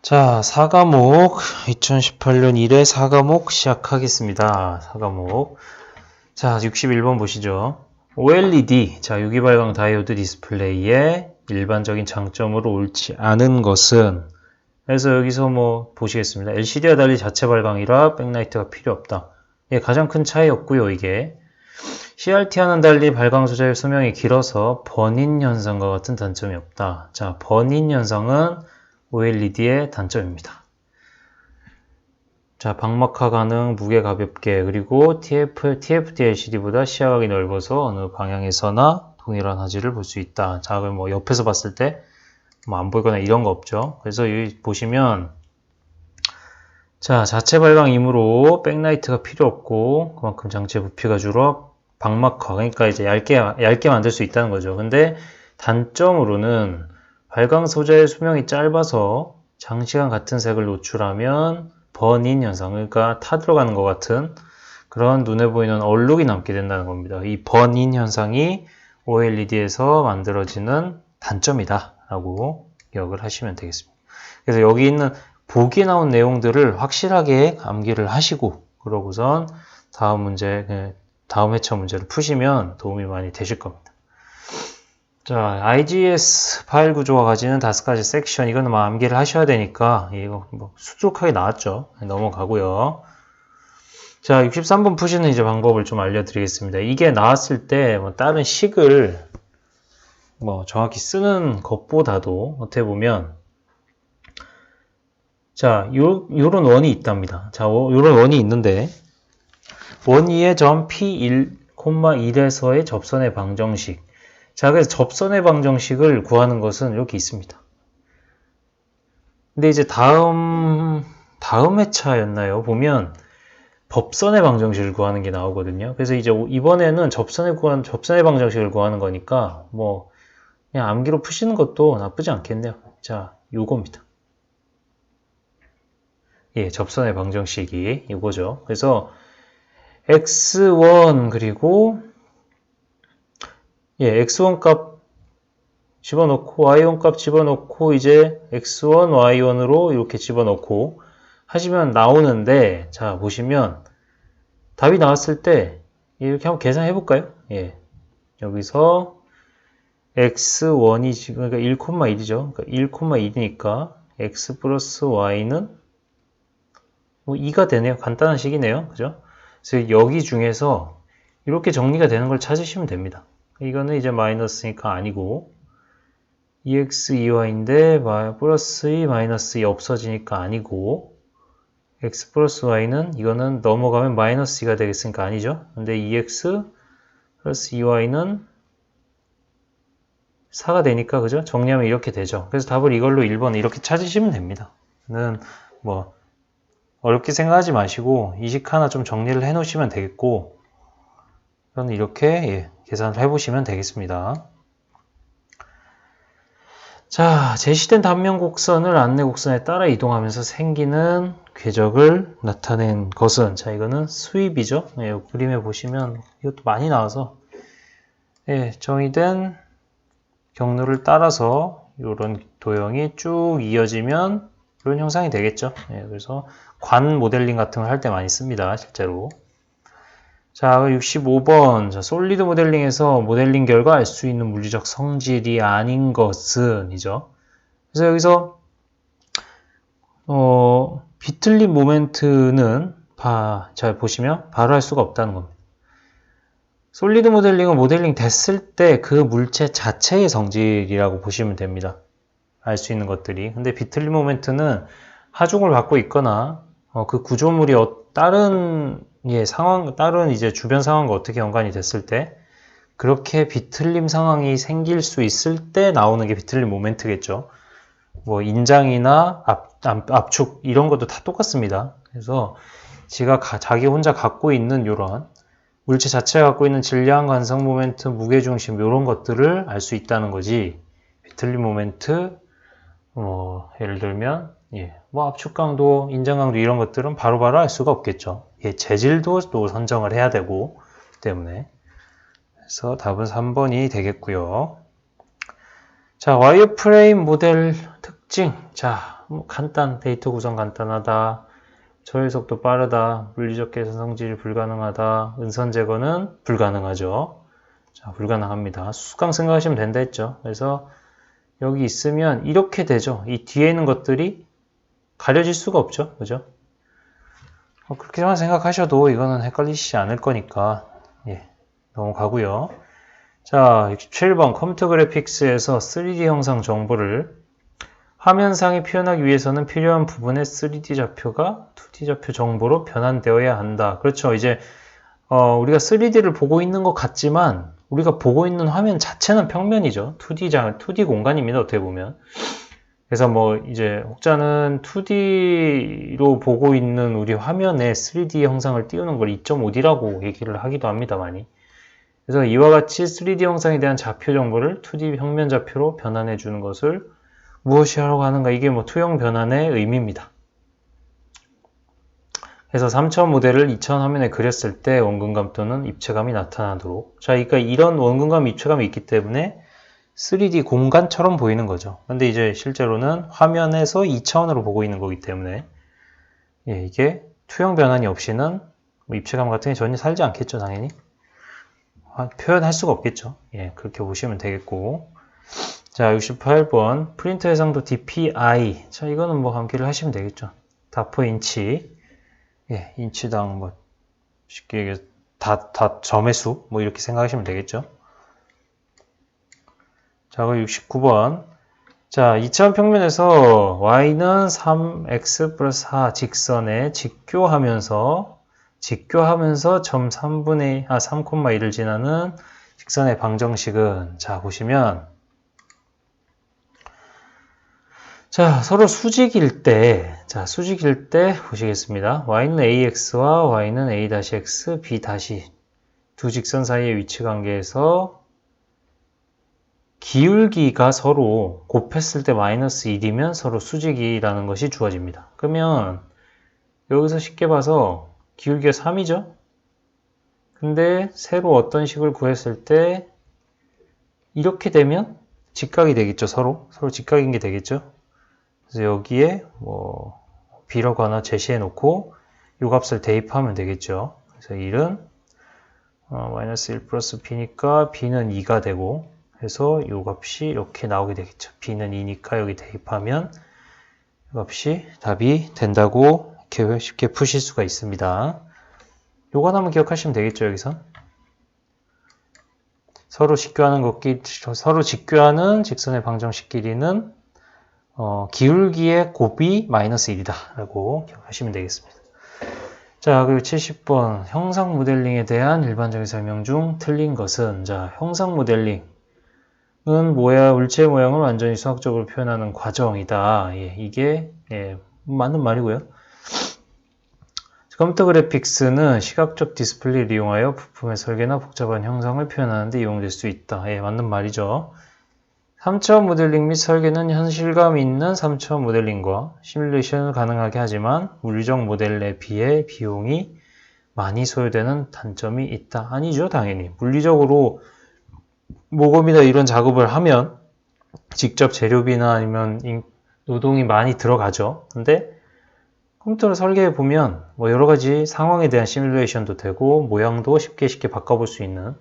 자, 4과목 2018년 1회 4과목 시작하겠습니다. 4과목. 자, 61번 보시죠. OLED, 자, 유기발광 다이오드 디스플레이의 일반적인 장점으로 옳지 않은 것은, 그래서 여기서 뭐 보시겠습니다. LCD와 달리 자체 발광이라 백라이트가 필요 없다. 예, 가장 큰 차이였고요, 이게. CRT와는 달리 발광 소재의 수명이 길어서 버닌 현상과 같은 단점이 없다. 자, 버닌 현상은 OLED의 단점입니다. 자, 방막화 가능, 무게 가볍게, 그리고 TFT LCD보다 시야각이 넓어서 어느 방향에서나 동일한 화질을 볼 수 있다. 자, 그럼 뭐 옆에서 봤을 때 뭐 안 보이거나 이런 거 없죠. 그래서 여기 보시면 자, 자체 발광이므로 백라이트가 필요 없고 그만큼 장치의 부피가 줄어 방막화, 그러니까 이제 얇게 만들 수 있다는 거죠. 근데 단점으로는 발광 소재의 수명이 짧아서 장시간 같은 색을 노출하면 버닌 현상, 그러니까 타들어가는 것 같은 그런 눈에 보이는 얼룩이 남게 된다는 겁니다. 이 버닌 현상이 OLED에서 만들어지는 단점이다 라고 기억을 하시면 되겠습니다. 그래서 여기 있는 보기에 나온 내용들을 확실하게 암기를 하시고 그러고선 다음 회차 문제를 푸시면 도움이 많이 되실 겁니다. 자, IGS 파일 구조가 가지는 5가지 섹션, 이거는 뭐 암기를 하셔야 되니까 이거 뭐 수두룩하게 나왔죠. 넘어가고요. 자, 63번 푸시는 이제 방법을 좀 알려드리겠습니다. 이게 나왔을 때 뭐 다른 식을 뭐 정확히 쓰는 것보다도 어떻게 보면 자, 요런 원이 있답니다. 자, 요런 원이 있는데 원위의 점 P1, 1에서의 접선의 방정식. 자, 그래서 접선의 방정식을 구하는 것은 이렇게 있습니다. 근데 이제 다음 회차였나요? 보면 법선의 방정식을 구하는 게 나오거든요. 그래서 이제 이번에는 접선의 방정식을 구하는 거니까 뭐 그냥 암기로 푸시는 것도 나쁘지 않겠네요. 자, 요겁니다. 예, 접선의 방정식이 이거죠. 그래서 x1 그리고 예, x1 값 집어넣고 y1 값 집어넣고 이제 x1, y1으로 이렇게 집어넣고 하시면 나오는데 자, 보시면 답이 나왔을 때 이렇게 한번 계산해 볼까요? 예. 여기서 x1이 지금 그러니까 1,1이죠. 그러니까 1,1이니까 x 플러스 y는 뭐 2가 되네요. 간단한 식이네요. 그죠? 그래서 여기 중에서 이렇게 정리가 되는 걸 찾으시면 됩니다. 이거는 이제 마이너스니까 아니고 2x 2y인데 플러스 2 마이너스 2 없어지니까 아니고 x 플러스 y는 이거는 넘어가면 마이너스 2가 되겠으니까 아니죠. 근데 2x 플러스 2y는 4가 되니까 그죠? 정리하면 이렇게 되죠. 그래서 답을 이걸로 1번 이렇게 찾으시면 됩니다. 뭐 어렵게 생각하지 마시고 이 식 하나 좀 정리를 해 놓으시면 되겠고 저는 이렇게 계산을 해 보시면 되겠습니다. 자, 제시된 단면 곡선을 안내 곡선에 따라 이동하면서 생기는 궤적을 나타낸 것은 자, 이거는 수입이죠. 예, 그림에 보시면 이것도 많이 나와서 예, 정의된 경로를 따라서 이런 도형이 쭉 이어지면 이런 형상이 되겠죠. 예, 그래서 관 모델링 같은 걸 할 때 많이 씁니다. 실제로. 자, 65번. 자, 솔리드 모델링에서 모델링 결과 알 수 있는 물리적 성질이 아닌 것은 이죠. 그래서 여기서 비틀림 모멘트는 잘 보시면 바로 할 수가 없다는 겁니다. 솔리드 모델링은 모델링 됐을 때 그 물체 자체의 성질이라고 보시면 됩니다. 알 수 있는 것들이. 근데 비틀림 모멘트는 하중을 받고 있거나 그 구조물이 다른 다른 이제 주변 상황과 어떻게 연관이 됐을 때 그렇게 비틀림 상황이 생길 수 있을 때 나오는 게 비틀림 모멘트겠죠. 뭐 인장이나 압축 이런 것도 다 똑같습니다. 그래서 자기 혼자 갖고 있는 이런 물체 자체가 갖고 있는 질량, 관성 모멘트, 무게 중심 이런 것들을 알 수 있다는 거지. 비틀림 모멘트 예를 들면 뭐 압축강도, 인장강도 이런 것들은 바로바로 알 수가 없겠죠. 재질도 또 선정을 해야 되고 때문에 그래서 답은 3번이 되겠고요. 자, 와이어프레임 모델 특징. 자, 데이터 구성 간단하다. 처리 속도 빠르다. 물리적 계산 성질이 불가능하다. 은선 제거는 불가능하죠. 자, 불가능합니다. 수강 생각하시면 된다 했죠. 그래서 여기 있으면 이렇게 되죠. 이 뒤에 있는 것들이 가려질 수가 없죠. 그죠? 그렇게만 생각하셔도 이거는 헷갈리시지 않을 거니까 예, 넘어가고요. 자, 67번 컴퓨터 그래픽스에서 3D 형상 정보를 화면상에 표현하기 위해서는 필요한 부분의 3D 좌표가 2D 좌표 정보로 변환되어야 한다. 그렇죠. 이제 우리가 3D를 보고 있는 것 같지만 우리가 보고 있는 화면 자체는 평면이죠. 2D 공간입니다. 어떻게 보면. 그래서 이제 혹자는 2D로 보고 있는 우리 화면에 3D 형상을 띄우는 걸 2.5D라고 얘기를 하기도 합니다. 많이. 그래서 이와 같이 3D 형상에 대한 좌표 정보를 2D 평면 좌표로 변환해 주는 것을 무엇이 하라고 하는가? 이게 투영 변환의 의미입니다. 그래서 3차원 모델을 2차원 화면에 그렸을 때 원근감 또는 입체감이 나타나도록. 자, 그러니까 이런 원근감, 입체감이 있기 때문에 3D 공간처럼 보이는 거죠. 근데 이제 실제로는 화면에서 2차원으로 보고 있는 거기 때문에 예, 이게 투영 변환이 없이는 입체감 같은 게 전혀 살지 않겠죠, 당연히. 표현할 수가 없겠죠. 예, 그렇게 보시면 되겠고. 자, 68번 프린터 해상도 DPI. 자, 이거는 암기를 하시면 되겠죠. 다퍼 인치. 예, 인치당 쉽게 얘기해서 점의 수 이렇게 생각하시면 되겠죠. 자, 그럼 69번. 자, 2차원 평면에서 y는 3x 플러스 4 직선에 직교하면서 점 3,1을 지나는 직선의 방정식은 자, 보시면 자, 서로 수직일 때 보시겠습니다. y는 ax와 y는 a-x, b- 두 직선 사이의 위치 관계에서 기울기가 서로 곱했을 때 마이너스 1이면 서로 수직이라는 것이 주어집니다. 그러면 여기서 쉽게 봐서 기울기가 3이죠? 근데 새로 어떤 식을 구했을 때 이렇게 되면 직각이 되겠죠, 서로 직각인 게 되겠죠? 그래서 여기에 b라고 하나 제시해 놓고 이 값을 대입하면 되겠죠. 그래서 1은 마이너스 1 플러스 b니까 b는 2가 되고 해서 이 값이 이렇게 나오게 되겠죠. b는 2니까 여기 대입하면 이 값이 답이 된다고 이렇게 쉽게 푸실 수가 있습니다. 요거 하나만 기억하시면 되겠죠, 여기서. 서로 직교하는 직선의 방정식 길이는 기울기의 곱이 마이너스 1이다 라고 기억하시면 되겠습니다. 자, 그리고 70번 형상 모델링에 대한 일반적인 설명 중 틀린 것은 자, 형상 모델링은 물체의 모양을 완전히 수학적으로 표현하는 과정이다. 예, 이게 맞는 말이고요. 컴퓨터 그래픽스는 시각적 디스플레이를 이용하여 부품의 설계나 복잡한 형상을 표현하는 데 이용될 수 있다. 예, 맞는 말이죠. 3차원 모델링 및 설계는 현실감 있는 3차원 모델링과 시뮬레이션을 가능하게 하지만 물리적 모델에 비해 비용이 많이 소요되는 단점이 있다. 아니죠, 당연히. 물리적으로 모검이나 이런 작업을 하면 직접 재료비나 아니면 노동이 많이 들어가죠. 근데 컴퓨터를 설계해 보면 여러 가지 상황에 대한 시뮬레이션도 되고 모양도 쉽게 바꿔볼 수 있는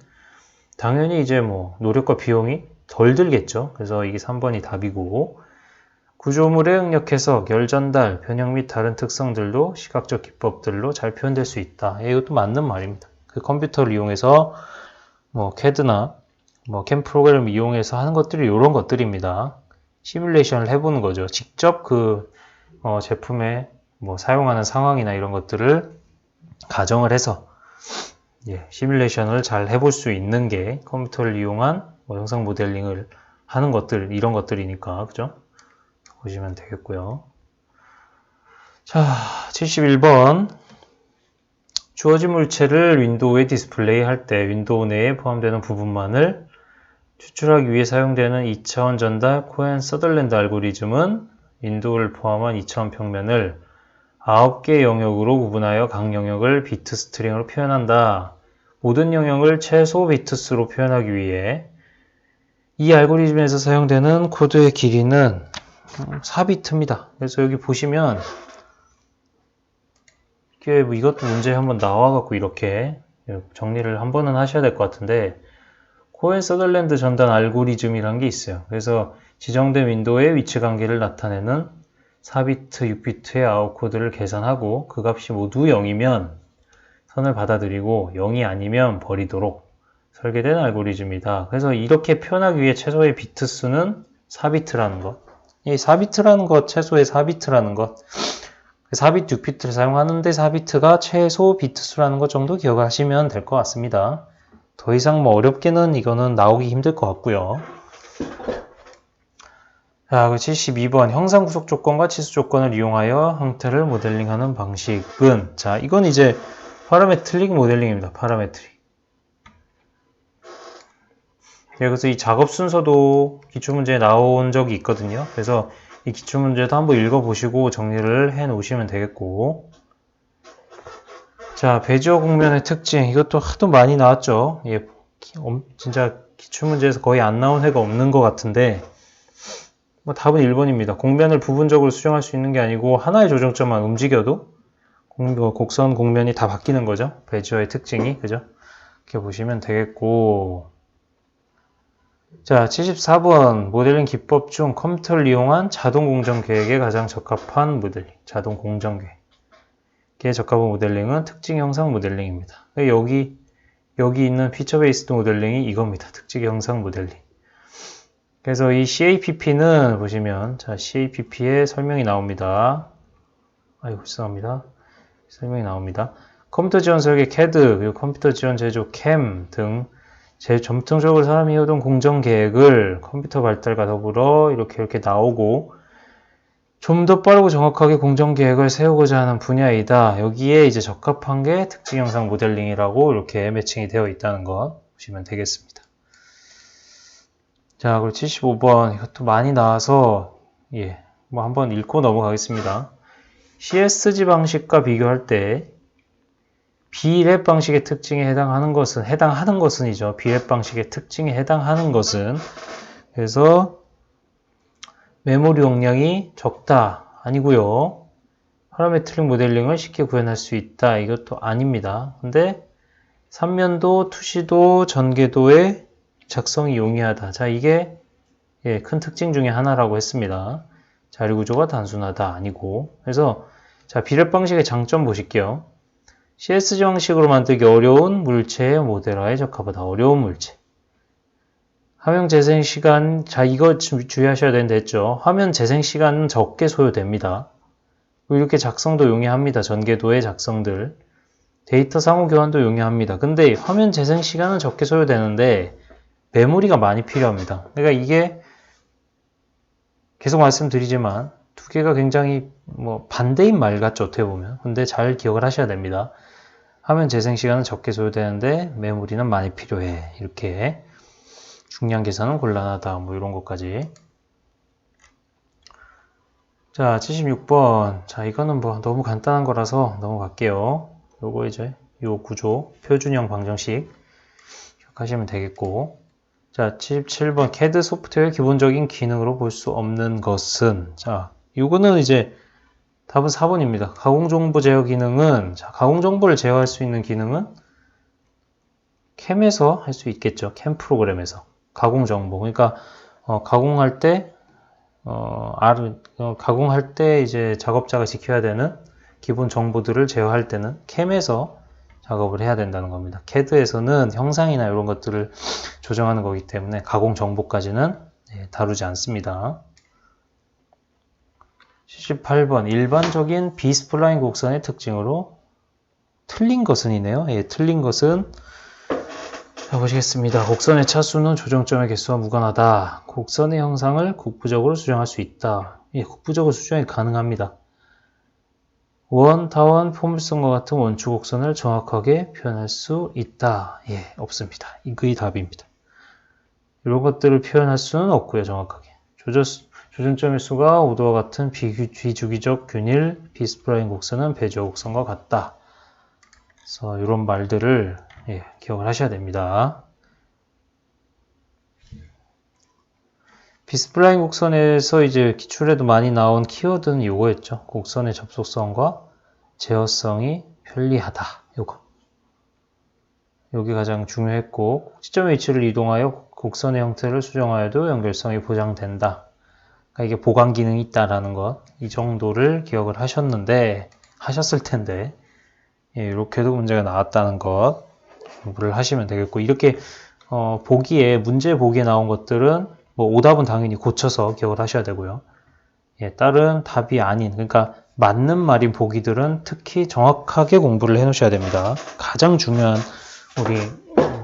당연히 이제 노력과 비용이 덜 들겠죠. 그래서 이게 3번이 답이고 구조물의 응력 해석, 열 전달, 변형 및 다른 특성들도 시각적 기법들로 잘 표현될 수 있다. 이것도 맞는 말입니다. 그 컴퓨터를 이용해서 CAD나 캠 프로그램을 이용해서 하는 것들이 이런 것들입니다. 시뮬레이션을 해보는 거죠. 직접 그 제품에 사용하는 상황이나 이런 것들을 가정을 해서 시뮬레이션을 잘 해볼 수 있는 게 컴퓨터를 이용한 형상 모델링을 하는 것들, 이런 것들이니까, 그죠? 보시면 되겠고요. 자, 71번. 주어진 물체를 윈도우에 디스플레이 할 때 윈도우 내에 포함되는 부분만을 추출하기 위해 사용되는 2차원 전달 코엔-서덜랜드 알고리즘은 윈도우를 포함한 2차원 평면을 9개의 영역으로 구분하여 각 영역을 비트 스트링으로 표현한다. 모든 영역을 최소 비트 수로 표현하기 위해 이 알고리즘에서 사용되는 코드의 길이는 4비트입니다. 그래서 여기 보시면 이게 뭐 이것도 문제 한번 나와갖고 이렇게 정리를 한 번은 하셔야 될 것 같은데 코엔 서덜랜드 전단 알고리즘이란 게 있어요. 그래서 지정된 윈도우의 위치 관계를 나타내는 4비트, 6비트의 아웃 코드를 계산하고 그 값이 모두 0이면 선을 받아들이고 0이 아니면 버리도록 설계된 알고리즘이다. 그래서 이렇게 표현하기 위해 최소의 비트 수는 4비트라는 것. 이 4비트라는 것, 최소의 4비트라는 것. 4비트, 6비트를 사용하는데 4비트가 최소 비트 수라는 것 정도 기억하시면 될 것 같습니다. 더 이상 뭐 어렵게는 이거는 나오기 힘들 것 같고요. 자, 72번 형상 구속 조건과 치수 조건을 이용하여 형태를 모델링하는 방식은 자, 이건 이제 파라메트릭 모델링입니다. 파라메트릭. 그래서 이 작업 순서도 기출문제에 나온 적이 있거든요. 그래서 이 기출문제도 한번 읽어보시고 정리를 해 놓으시면 되겠고 자, 배지어 공면의 특징 이것도 하도 많이 나왔죠. 예, 진짜 기출문제에서 거의 안 나온 회가 없는 것 같은데 뭐 답은 1번입니다. 공면을 부분적으로 수정할 수 있는 게 아니고 하나의 조정점만 움직여도 곡선 공면이 다 바뀌는 거죠. 배지어의 특징이 그죠? 이렇게 보시면 되겠고 자, 74번 모델링 기법 중 컴퓨터를 이용한 자동 공정 계획에 가장 적합한 모델링 자동 공정 계획에 적합한 모델링은 특징 형상 모델링입니다. 여기 있는 피처 베이스드 모델링이 이겁니다. 특징 형상 모델링. 그래서 이 CAPP는 보시면 자 CAPP의 설명이 나옵니다. 아이고 죄송합니다. 설명이 나옵니다. 컴퓨터 지원 설계 CAD 그리고 컴퓨터 지원 제조 CAM 등 전통적으로 사람이 해오던 공정 계획을 컴퓨터 발달과 더불어 이렇게 나오고 좀 더 빠르고 정확하게 공정 계획을 세우고자 하는 분야이다. 여기에 이제 적합한 게 특징 형상 모델링이라고 이렇게 매칭이 되어 있다는 거 보시면 되겠습니다. 자, 그리고 75번 이것도 많이 나와서 예, 뭐 한번 읽고 넘어가겠습니다. CSG 방식과 비교할 때 비랩 방식의 특징에 해당하는 것은이죠. 비랩 방식의 특징에 해당하는 것은 그래서 메모리 용량이 적다 아니고요. 파라메트릭 모델링을 쉽게 구현할 수 있다 이것도 아닙니다. 근데 삼면도, 투시도, 전개도의 작성이 용이하다. 자, 이게 예, 큰 특징 중에 하나라고 했습니다. 자리 구조가 단순하다 아니고 그래서 자 비랩 방식의 장점 보실게요. CSG 방식으로 만들기 어려운 물체의 모델화에 적합하다. 어려운 물체. 화면 재생 시간 자 이거 주의하셔야 되는데 했죠. 화면 재생 시간은 적게 소요됩니다. 이렇게 작성도 용이합니다. 전개도의 작성들. 데이터 상호 교환도 용이합니다. 근데 화면 재생 시간은 적게 소요되는데 메모리가 많이 필요합니다. 그러니까 이게 계속 말씀드리지만 두 개가 굉장히 뭐 반대인 말 같죠. 어떻게 보면. 근데 잘 기억을 하셔야 됩니다. 화면 재생 시간은 적게 소요되는데 메모리는 많이 필요해. 이렇게 중량 계산은 곤란하다. 뭐 이런 것까지. 자, 76번. 자, 이거는 뭐 너무 간단한 거라서 넘어갈게요. 요거 이제 요 구조 표준형 방정식 기억하시면 되겠고. 자, 77번 CAD 소프트웨어의 기본적인 기능으로 볼 수 없는 것은 자, 요거는 이제 답은 4번입니다. 가공정보 제어 기능은 자, 가공정보를 제어할 수 있는 기능은 캠에서 할 수 있겠죠. 캠 프로그램에서 가공정보 그러니까 가공할 때 가공할 때 이제 작업자가 지켜야 되는 기본 정보들을 제어할 때는 캠에서 작업을 해야 된다는 겁니다. CAD에서는 형상이나 이런 것들을 조정하는 거기 때문에 가공 정보까지는 다루지 않습니다. 78번 일반적인 B스플라인 곡선의 특징으로 틀린 것은이네요. 예, 틀린 것은 자, 보시겠습니다. 곡선의 차수는 조정점의 개수와 무관하다. 곡선의 형상을 국부적으로 수정할 수 있다. 예, 국부적으로 수정이 가능합니다. 원, 타원, 포물선과 같은 원축 곡선을 정확하게 표현할 수 있다. 예, 없습니다. 이게 답입니다. 이런 것들을 표현할 수는 없고요, 정확하게. 조준점의 수가 5도와 같은 비주기적 균일, 비스플라인 곡선은 배지어 곡선과 같다. 그래서 이런 말들을 예, 기억을 하셔야 됩니다. 비스플라인 곡선에서 이제 기출에도 많이 나온 키워드는 요거였죠. 곡선의 접속성과 제어성이 편리하다. 요거. 여기 가장 중요했고, 꼭지점의 위치를 이동하여 곡선의 형태를 수정하여도 연결성이 보장된다. 그러니까 이게 보강 기능이 있다라는 것, 이 정도를 기억을 하셨을 텐데, 예, 이렇게도 문제가 나왔다는 것 공부를 하시면 되겠고, 이렇게 문제 보기에 나온 것들은 뭐 오답은 당연히 고쳐서 기억을 하셔야 되고요. 예, 다른 답이 아닌, 그러니까 맞는 말인 보기들은 특히 정확하게 공부를 해 놓으셔야 됩니다. 가장 중요한 우리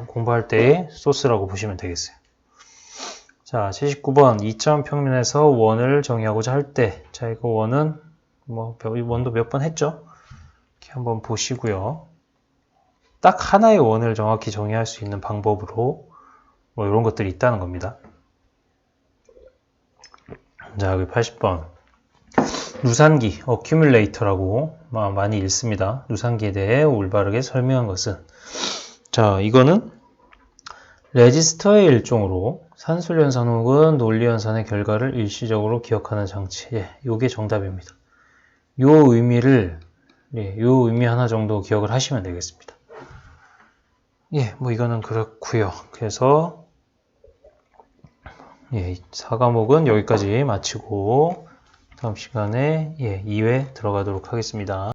공부할 때의 소스라고 보시면 되겠어요. 자, 79번 2점 평면에서 원을 정의하고자 할 때, 자, 이거 원은 원도 몇 번 했죠? 이렇게 한번 보시고요. 딱 하나의 원을 정확히 정의할 수 있는 방법으로 뭐 이런 것들이 있다는 겁니다. 자, 여기 80번 누산기, accumulator라고 많이 읽습니다. 누산기에 대해 올바르게 설명한 것은, 자, 이거는 레지스터의 일종으로 산술연산 혹은 논리연산의 결과를 일시적으로 기억하는 장치. 예, 요게 정답입니다. 요 의미를, 예, 요 의미 하나 정도 기억을 하시면 되겠습니다. 예, 뭐 이거는 그렇고요. 그래서 예, 4과목은 여기까지 마치고 다음 시간에 2회 들어가도록 하겠습니다.